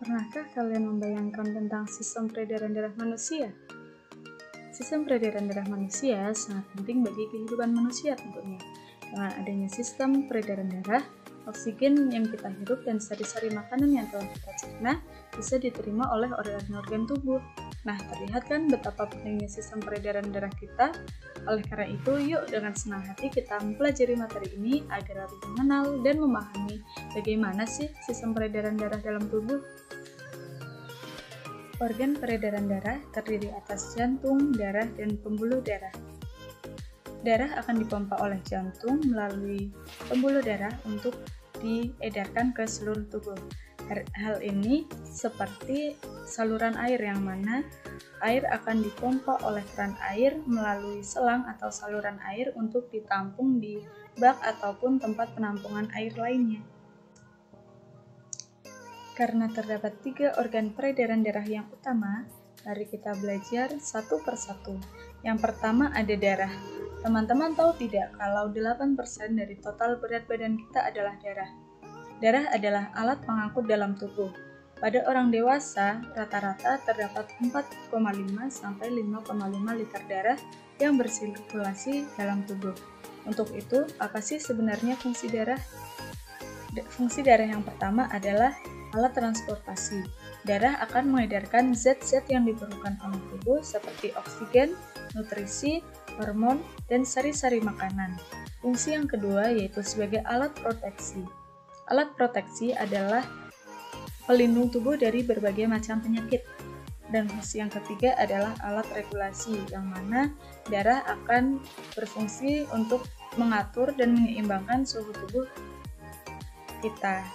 Pernahkah kalian membayangkan tentang sistem peredaran darah manusia? Sistem peredaran darah manusia sangat penting bagi kehidupan manusia tentunya. Dengan adanya sistem peredaran darah, oksigen yang kita hirup dan sari-sari makanan yang telah kita cerna bisa diterima oleh organ-organ tubuh. Nah, terlihat kan betapa pentingnya sistem peredaran darah kita? Oleh karena itu, yuk dengan senang hati kita mempelajari materi ini agar lebih mengenal dan memahami bagaimana sih sistem peredaran darah dalam tubuh. Organ peredaran darah terdiri atas jantung, darah, dan pembuluh darah. Darah akan dipompa oleh jantung melalui pembuluh darah untuk diedarkan ke seluruh tubuh. Hal ini seperti saluran air yang mana air akan dipompa oleh keran air melalui selang atau saluran air untuk ditampung di bak ataupun tempat penampungan air lainnya. Karena terdapat 3 organ peredaran darah yang utama, mari kita belajar satu persatu. Yang pertama ada darah. Teman-teman tahu tidak kalau 8% dari total berat badan kita adalah darah? Darah adalah alat pengangkut dalam tubuh. Pada orang dewasa, rata-rata terdapat 4,5 sampai 5,5 liter darah yang bersirkulasi dalam tubuh. Untuk itu, apa sih sebenarnya fungsi darah? Fungsi darah yang pertama adalah alat transportasi. Darah akan mengedarkan zat-zat yang diperlukan oleh tubuh seperti oksigen, nutrisi, hormon, dan sari-sari makanan. Fungsi yang kedua yaitu sebagai alat proteksi. Alat proteksi adalah pelindung tubuh dari berbagai macam penyakit. Dan fungsi yang ketiga adalah alat regulasi, yang mana darah akan berfungsi untuk mengatur dan menyeimbangkan suhu tubuh kita.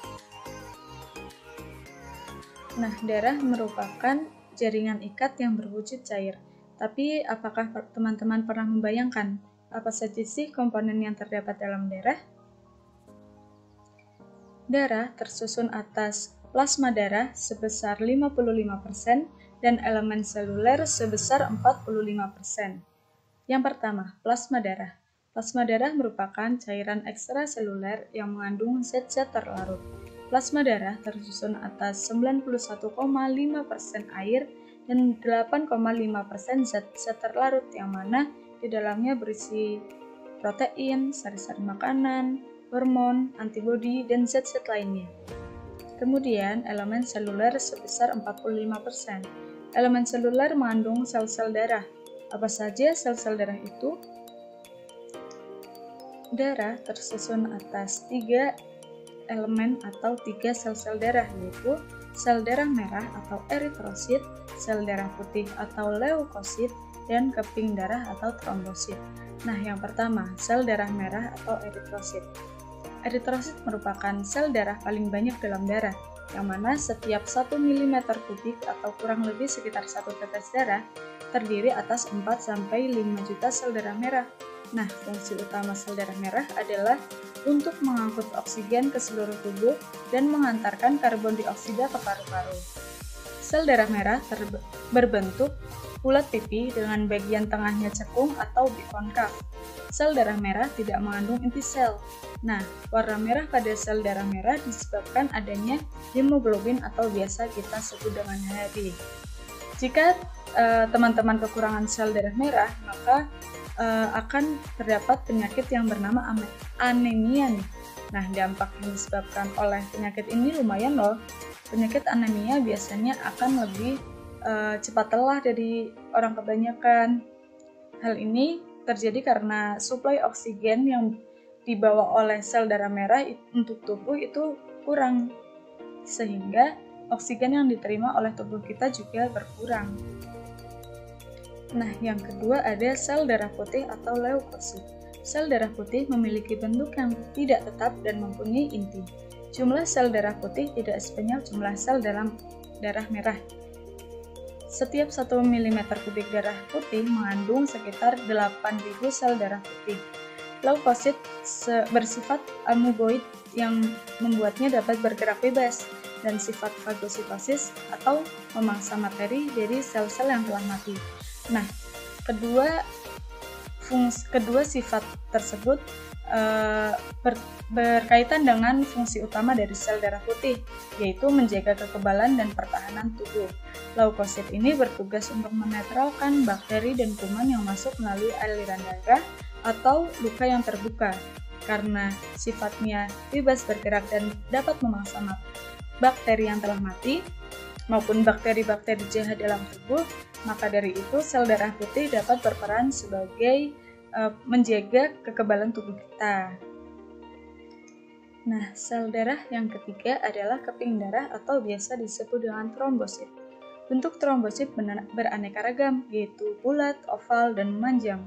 Nah, darah merupakan jaringan ikat yang berwujud cair. Tapi, apakah teman-teman pernah membayangkan apa saja sih komponen yang terdapat dalam darah? Darah tersusun atas plasma darah sebesar 55% dan elemen seluler sebesar 45%. Yang pertama, plasma darah. Plasma darah merupakan cairan ekstraseluler yang mengandung zat-zat terlarut. Plasma darah tersusun atas 91,5% air dan 8,5% zat-zat terlarut yang mana di dalamnya berisi protein, sari-sari makanan, hormon, antibodi, dan zat-zat lainnya. Kemudian, elemen seluler sebesar 45%. Elemen seluler mengandung sel-sel darah. Apa saja sel-sel darah itu? Darah tersusun atas 3 elemen atau 3 sel-sel darah, yaitu sel darah merah atau eritrosit, sel darah putih atau leukosit, dan keping darah atau trombosit. Nah, yang pertama, sel darah merah atau eritrosit. Eritrosit merupakan sel darah paling banyak dalam darah, yang mana setiap 1 mm kubik atau kurang lebih sekitar 1 tetes darah terdiri atas 4-5 juta sel darah merah. Nah, fungsi utama sel darah merah adalah untuk mengangkut oksigen ke seluruh tubuh dan mengantarkan karbon dioksida ke paru-paru. Sel darah merah berbentuk bulat pipi dengan bagian tengahnya cekung atau bikonkav. Sel darah merah tidak mengandung inti sel. Nah, warna merah pada sel darah merah disebabkan adanya hemoglobin atau biasa kita sebut dengan Hb. Jika teman-teman kekurangan sel darah merah, maka akan terdapat penyakit yang bernama anemia nih. Nah, dampak yang disebabkan oleh penyakit ini lumayan loh. Penyakit anemia biasanya akan lebih cepat lelah dari orang kebanyakan. Hal ini terjadi karena suplai oksigen yang dibawa oleh sel darah merah untuk tubuh itu kurang, sehingga oksigen yang diterima oleh tubuh kita juga berkurang. Nah, yang kedua ada sel darah putih atau leukosit. Sel darah putih memiliki bentuk yang tidak tetap dan mempunyai inti. Jumlah sel darah putih tidak sebanyak jumlah sel dalam darah merah. Setiap 1 mm kubik darah putih mengandung sekitar 8.000 sel darah putih. Leukosit bersifat amoeboid yang membuatnya dapat bergerak bebas dan sifat fagositosis atau memangsa materi dari sel-sel yang telah mati. Nah, kedua kedua sifat tersebut berkaitan dengan fungsi utama dari sel darah putih, yaitu menjaga kekebalan dan pertahanan tubuh. Leukosit ini bertugas untuk menetralkan bakteri dan kuman yang masuk melalui aliran darah atau luka yang terbuka. Karena sifatnya bebas bergerak dan dapat memangsa bakteri yang telah mati maupun bakteri-bakteri jahat dalam tubuh, maka dari itu sel darah putih dapat berperan sebagai menjaga kekebalan tubuh kita. Nah, sel darah yang ketiga adalah keping darah atau biasa disebut dengan trombosit. Bentuk trombosit beraneka ragam, yaitu bulat, oval, dan memanjang.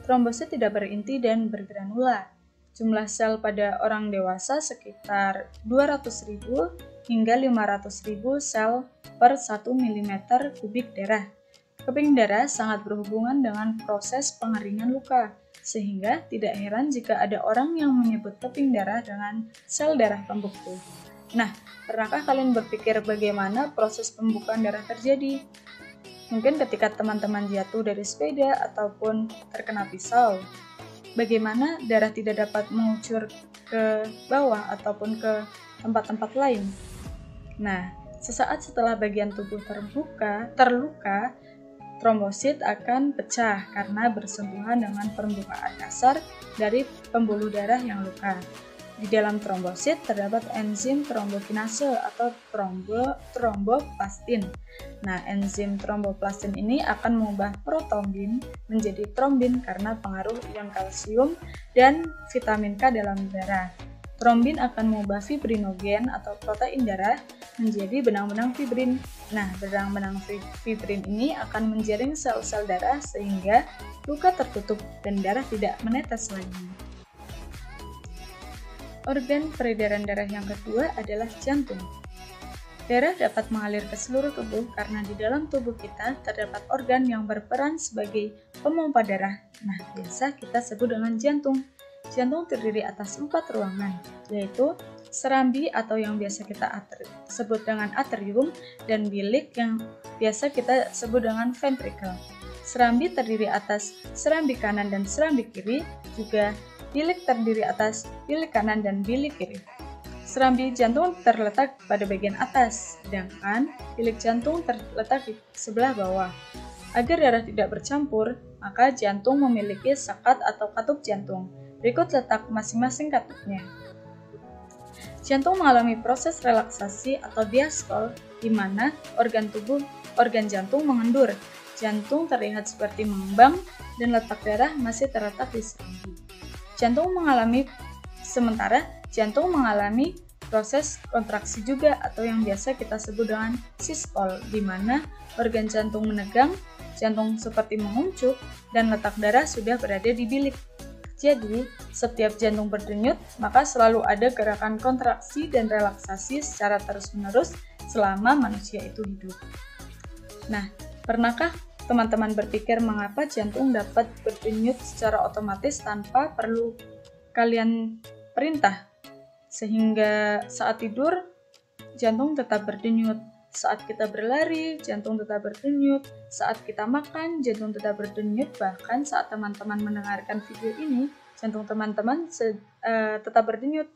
Trombosit tidak berinti dan bergranula. Jumlah sel pada orang dewasa sekitar 200.000 hingga 500.000 sel per 1 mm kubik darah. Keping darah sangat berhubungan dengan proses pengeringan luka, sehingga tidak heran jika ada orang yang menyebut keping darah dengan sel darah pembeku. Nah, pernahkah kalian berpikir bagaimana proses pembukaan darah terjadi? Mungkin ketika teman-teman jatuh dari sepeda ataupun terkena pisau. Bagaimana darah tidak dapat mengucur ke bawah ataupun ke tempat-tempat lain? Nah, sesaat setelah bagian tubuh terluka, trombosit akan pecah karena bersentuhan dengan permukaan dasar dari pembuluh darah yang luka. Di dalam trombosit terdapat enzim trombokinase atau tromboplastin. Nah, enzim tromboplastin ini akan mengubah protrombin menjadi trombin karena pengaruh ion kalsium dan vitamin K dalam darah. Trombin akan mengubah fibrinogen atau protein darah menjadi benang-benang fibrin. Nah, benang-benang fibrin ini akan menjaring sel-sel darah sehingga luka tertutup dan darah tidak menetes lagi. Organ peredaran darah yang kedua adalah jantung. Darah dapat mengalir ke seluruh tubuh karena di dalam tubuh kita terdapat organ yang berperan sebagai pemompa darah. Nah, biasa kita sebut dengan jantung. Jantung terdiri atas 4 ruangan, yaitu serambi atau yang biasa kita sebut dengan atrium, dan bilik yang biasa kita sebut dengan ventricle. Serambi terdiri atas serambi kanan dan serambi kiri, juga bilik terdiri atas bilik kanan dan bilik kiri. Serambi jantung terletak pada bagian atas, sedangkan bilik jantung terletak di sebelah bawah. Agar darah tidak bercampur, maka jantung memiliki sekat atau katup jantung. Berikut letak masing-masing katupnya. Jantung mengalami proses relaksasi atau diastol, di mana organ jantung mengendur. Jantung terlihat seperti mengembang dan letak darah masih terletak di serambi. Jantung mengalami proses kontraksi juga atau yang biasa kita sebut dengan sistol, di mana organ jantung menegang, jantung seperti menguncup, dan letak darah sudah berada di bilik. Jadi, setiap jantung berdenyut, maka selalu ada gerakan kontraksi dan relaksasi secara terus-menerus selama manusia itu hidup. Nah, pernahkah teman-teman berpikir mengapa jantung dapat berdenyut secara otomatis tanpa perlu kalian perintah? Sehingga saat tidur, jantung tetap berdenyut. Saat kita berlari, jantung tetap berdenyut. Saat kita makan, jantung tetap berdenyut. Bahkan saat teman-teman mendengarkan video ini, jantung teman-teman tetap berdenyut.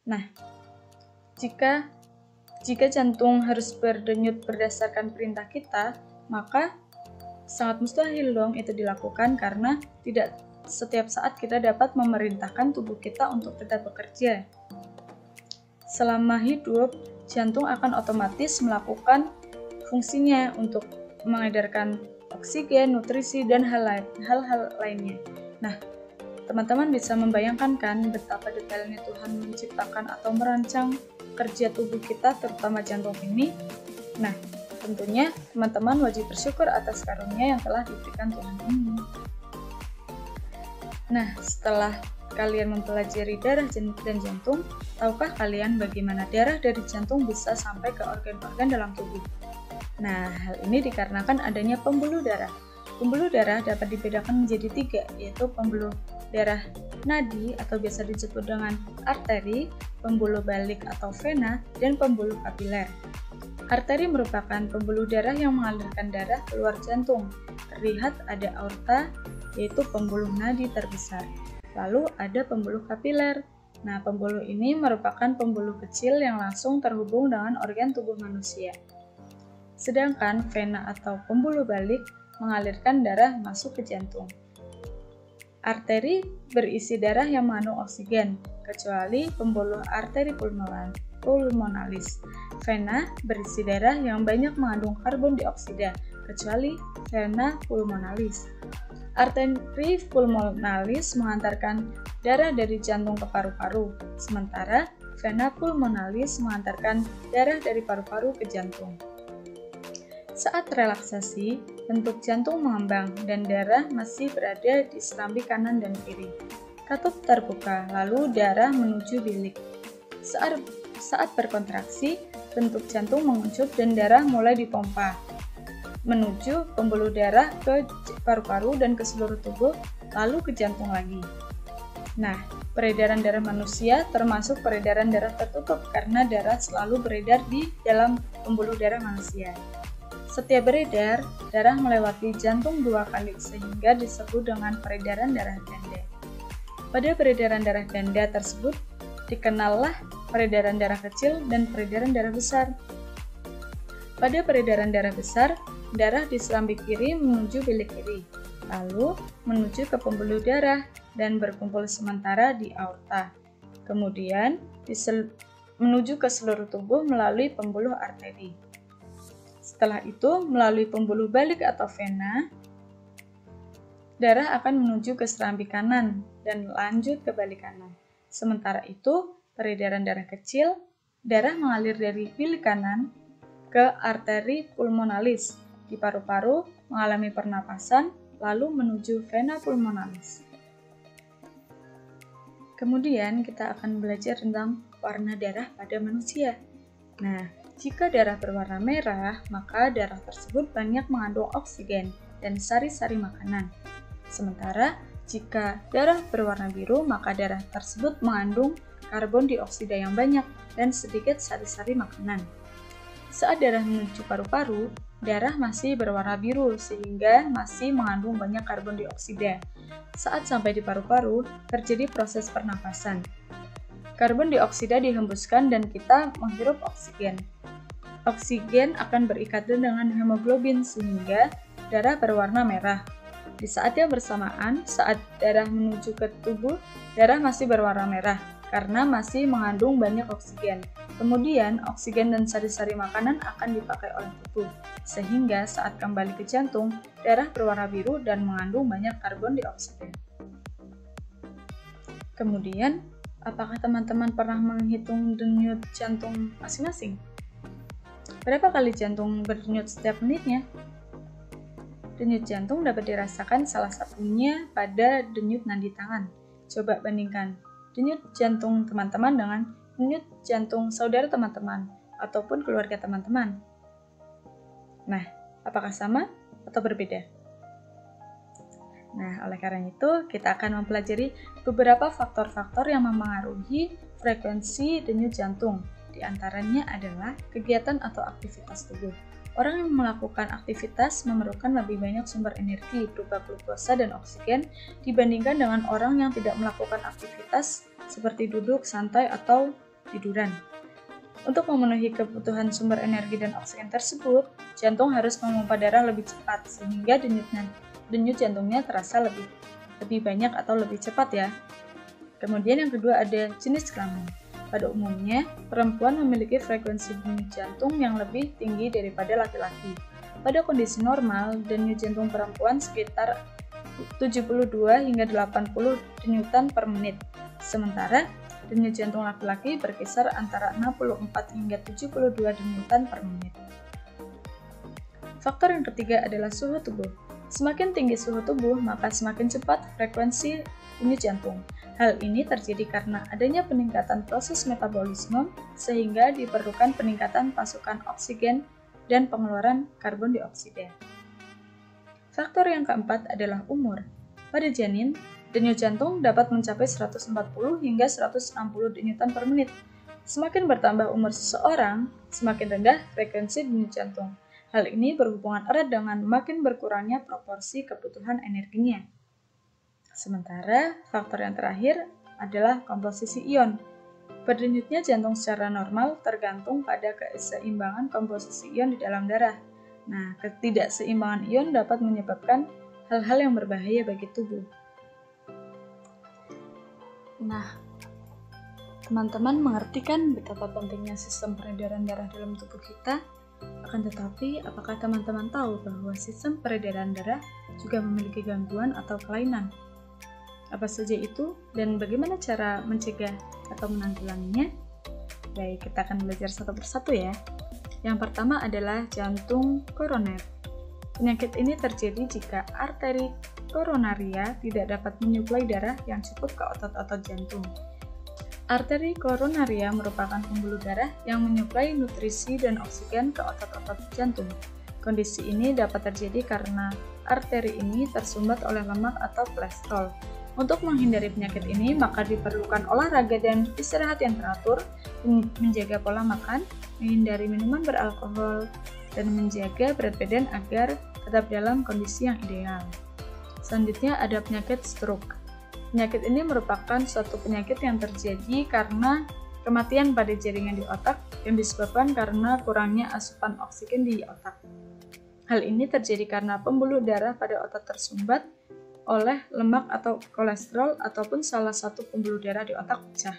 Nah, jika jantung harus berdenyut berdasarkan perintah kita, maka sangat mustahil dong itu dilakukan karena tidak setiap saat kita dapat memerintahkan tubuh kita untuk tetap bekerja. Selama hidup, jantung akan otomatis melakukan fungsinya untuk mengedarkan oksigen, nutrisi, dan hal-hal lainnya. Nah, teman-teman bisa membayangkan kan betapa detailnya Tuhan menciptakan atau merancang kerja tubuh kita, terutama jantung ini. Nah, tentunya teman-teman wajib bersyukur atas karunia yang telah diberikan Tuhan ini. Nah, setelah kalian mempelajari darah dan jantung, tahukah kalian bagaimana darah dari jantung bisa sampai ke organ-organ dalam tubuh? Nah, hal ini dikarenakan adanya pembuluh darah. Pembuluh darah dapat dibedakan menjadi 3, yaitu pembuluh darah nadi atau biasa disebut dengan arteri, pembuluh balik atau vena, dan pembuluh kapiler. Arteri merupakan pembuluh darah yang mengalirkan darah keluar jantung. Terlihat ada aorta, yaitu pembuluh nadi terbesar. Lalu ada pembuluh kapiler. Nah, pembuluh ini merupakan pembuluh kecil yang langsung terhubung dengan organ tubuh manusia. Sedangkan vena atau pembuluh balik mengalirkan darah masuk ke jantung. Arteri berisi darah yang mengandung oksigen, kecuali pembuluh arteri pulmonalis. Vena berisi darah yang banyak mengandung karbon dioksida, kecuali vena pulmonalis. Arteri pulmonalis mengantarkan darah dari jantung ke paru-paru, sementara vena pulmonalis mengantarkan darah dari paru-paru ke jantung. Saat relaksasi, bentuk jantung mengembang dan darah masih berada di serambi kanan dan kiri. Katup terbuka, lalu darah menuju bilik. Saat berkontraksi, bentuk jantung menguncup dan darah mulai dipompa menuju pembuluh darah ke paru-paru dan ke seluruh tubuh, lalu ke jantung lagi. Nah, peredaran darah manusia termasuk peredaran darah tertutup karena darah selalu beredar di dalam pembuluh darah manusia. Setiap beredar, darah melewati jantung 2 kali sehingga disebut dengan peredaran darah ganda. Pada peredaran darah ganda tersebut, dikenallah peredaran darah kecil dan peredaran darah besar. Pada peredaran darah besar, darah di serambi kiri menuju bilik kiri, lalu menuju ke pembuluh darah dan berkumpul sementara di aorta. Kemudian menuju ke seluruh tubuh melalui pembuluh arteri. Setelah itu, melalui pembuluh balik atau vena, darah akan menuju ke serambi kanan dan lanjut ke balik kanan. Sementara itu, peredaran darah kecil, darah mengalir dari bilik kanan ke arteri pulmonalis di paru-paru, mengalami pernapasan, lalu menuju vena pulmonalis. Kemudian kita akan belajar tentang warna darah pada manusia. Nah, jika darah berwarna merah, maka darah tersebut banyak mengandung oksigen dan sari-sari makanan. Sementara, jika darah berwarna biru, maka darah tersebut mengandung karbon dioksida yang banyak dan sedikit sari-sari makanan. Saat darah menuju paru-paru, darah masih berwarna biru sehingga masih mengandung banyak karbon dioksida. Saat sampai di paru-paru, terjadi proses pernapasan. Karbon dioksida dihembuskan dan kita menghirup oksigen. Oksigen akan berikatan dengan hemoglobin sehingga darah berwarna merah. Di saat yang bersamaan, saat darah menuju ke tubuh, darah masih berwarna merah karena masih mengandung banyak oksigen. Kemudian, oksigen dan sari-sari makanan akan dipakai oleh tubuh, sehingga saat kembali ke jantung, darah berwarna biru dan mengandung banyak karbon dioksida. Kemudian, apakah teman-teman pernah menghitung denyut jantung masing-masing? Berapa kali jantung berdenyut setiap menitnya? Denyut jantung dapat dirasakan salah satunya pada denyut nadi tangan. Coba bandingkan denyut jantung teman-teman dengan denyut jantung saudara teman-teman ataupun keluarga teman-teman. Nah, apakah sama atau berbeda? Nah, oleh karena itu, kita akan mempelajari beberapa faktor-faktor yang memengaruhi frekuensi denyut jantung. Di antaranya adalah kegiatan atau aktivitas tubuh. Orang yang melakukan aktivitas memerlukan lebih banyak sumber energi berupa glukosa dan oksigen dibandingkan dengan orang yang tidak melakukan aktivitas seperti duduk, santai, atau tiduran. Untuk memenuhi kebutuhan sumber energi dan oksigen tersebut, jantung harus memompa darah lebih cepat sehingga denyut jantungnya terasa lebih banyak atau lebih cepat ya. Kemudian yang kedua ada jenis kelamin. Pada umumnya, perempuan memiliki frekuensi denyut jantung yang lebih tinggi daripada laki-laki. Pada kondisi normal, denyut jantung perempuan sekitar 72 hingga 80 denyutan per menit. Sementara, denyut jantung laki-laki berkisar antara 64 hingga 72 denyutan per menit. Faktor yang ketiga adalah suhu tubuh. Semakin tinggi suhu tubuh, maka semakin cepat frekuensi denyut jantung. Hal ini terjadi karena adanya peningkatan proses metabolisme sehingga diperlukan peningkatan pasokan oksigen dan pengeluaran karbon dioksida. Faktor yang keempat adalah umur. Pada janin, denyut jantung dapat mencapai 140 hingga 160 denyutan per menit. Semakin bertambah umur seseorang, semakin rendah frekuensi denyut jantung. Hal ini berhubungan erat dengan makin berkurangnya proporsi kebutuhan energinya. Sementara faktor yang terakhir adalah komposisi ion. Berdenyutnya jantung secara normal tergantung pada keseimbangan komposisi ion di dalam darah. Nah, ketidakseimbangan ion dapat menyebabkan hal-hal yang berbahaya bagi tubuh. Nah, teman-teman mengerti kan betapa pentingnya sistem peredaran darah dalam tubuh kita? Akan tetapi, apakah teman-teman tahu bahwa sistem peredaran darah juga memiliki gangguan atau kelainan? Apa saja itu dan bagaimana cara mencegah atau menanggulanginya? Baik, kita akan belajar satu persatu ya. Yang pertama adalah jantung koroner. Penyakit ini terjadi jika arteri koronaria tidak dapat menyuplai darah yang cukup ke otot-otot jantung. Arteri koronaria merupakan pembuluh darah yang menyuplai nutrisi dan oksigen ke otot-otot jantung. Kondisi ini dapat terjadi karena arteri ini tersumbat oleh lemak atau kolesterol. Untuk menghindari penyakit ini, maka diperlukan olahraga dan istirahat yang teratur, menjaga pola makan, menghindari minuman beralkohol, dan menjaga berat badan agar tetap dalam kondisi yang ideal. Selanjutnya ada penyakit stroke. Penyakit ini merupakan suatu penyakit yang terjadi karena kematian pada jaringan di otak yang disebabkan karena kurangnya asupan oksigen di otak. Hal ini terjadi karena pembuluh darah pada otak tersumbat oleh lemak atau kolesterol ataupun salah satu pembuluh darah di otak pecah.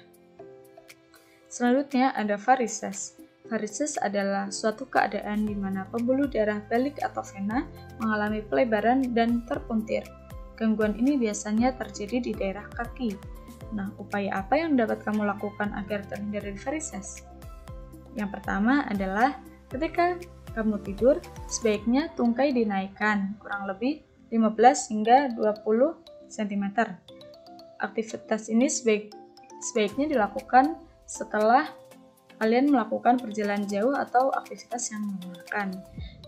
Selanjutnya ada varises. Varises adalah suatu keadaan di mana pembuluh darah balik atau vena mengalami pelebaran dan terpuntir. Gangguan ini biasanya terjadi di daerah kaki. Nah, upaya apa yang dapat kamu lakukan agar terhindar dari varises? Yang pertama adalah ketika kamu tidur, sebaiknya tungkai dinaikkan kurang lebih 15 hingga 20 cm. Aktivitas ini sebaiknya dilakukan setelah kalian melakukan perjalanan jauh atau aktivitas yang melelahkan.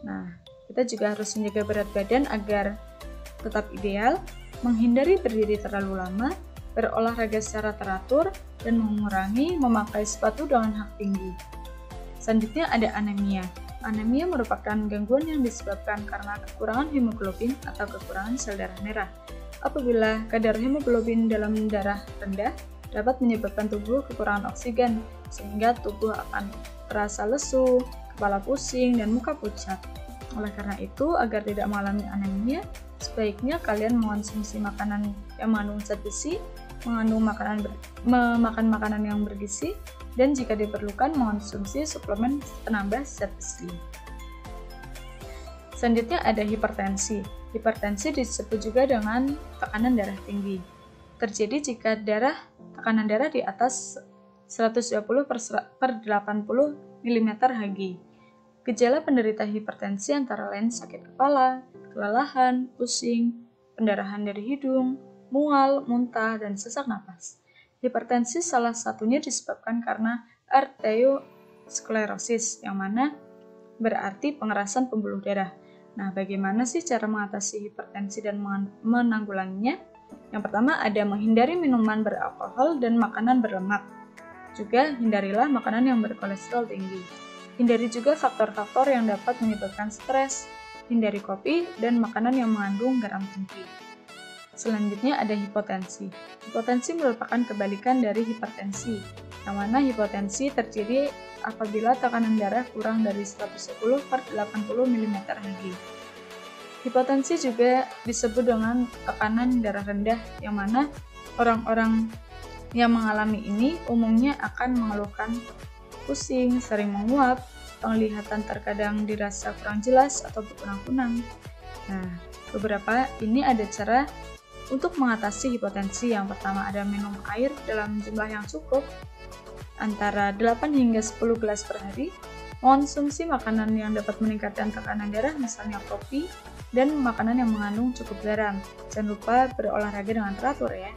Nah, kita juga harus menjaga berat badan agar tetap ideal, menghindari berdiri terlalu lama, berolahraga secara teratur, dan mengurangi memakai sepatu dengan hak tinggi. Selanjutnya ada anemia. Anemia merupakan gangguan yang disebabkan karena kekurangan hemoglobin atau kekurangan sel darah merah. Apabila kadar hemoglobin dalam darah rendah, dapat menyebabkan tubuh kekurangan oksigen, sehingga tubuh akan terasa lesu, kepala pusing, dan muka pucat. Oleh karena itu, agar tidak mengalami anemia, sebaiknya kalian mengonsumsi makanan yang mengandung zat besi, memakan makanan yang bergizi, dan jika diperlukan mengonsumsi suplemen penambah zat besi. Selanjutnya ada hipertensi. Hipertensi disebut juga dengan tekanan darah tinggi. Terjadi jika tekanan darah di atas 120/80 mm Hg. Gejala penderita hipertensi antara lain sakit kepala, kelelahan, pusing, pendarahan dari hidung, mual, muntah, dan sesak napas. Hipertensi salah satunya disebabkan karena arteriosklerosis, yang mana berarti pengerasan pembuluh darah. Nah, bagaimana sih cara mengatasi hipertensi dan menanggulanginya? Yang pertama ada menghindari minuman beralkohol dan makanan berlemak. Juga hindarilah makanan yang berkolesterol tinggi. Hindari juga faktor-faktor yang dapat menyebabkan stres. Hindari kopi dan makanan yang mengandung garam tinggi. Selanjutnya ada hipotensi. Hipotensi merupakan kebalikan dari hipertensi, yang mana hipotensi terjadi apabila tekanan darah kurang dari 110/80 mm Hg. Hipotensi juga disebut dengan tekanan darah rendah, yang mana orang-orang yang mengalami ini umumnya akan mengeluhkan pusing, sering menguap, penglihatan terkadang dirasa kurang jelas atau berkunang-kunang. Nah, beberapa ini ada cara untuk mengatasi hipotensi. Yang pertama ada minum air dalam jumlah yang cukup, antara 8 hingga 10 gelas per hari, mengonsumsi makanan yang dapat meningkatkan tekanan darah, misalnya kopi, dan makanan yang mengandung cukup garam. Jangan lupa berolahraga dengan teratur ya.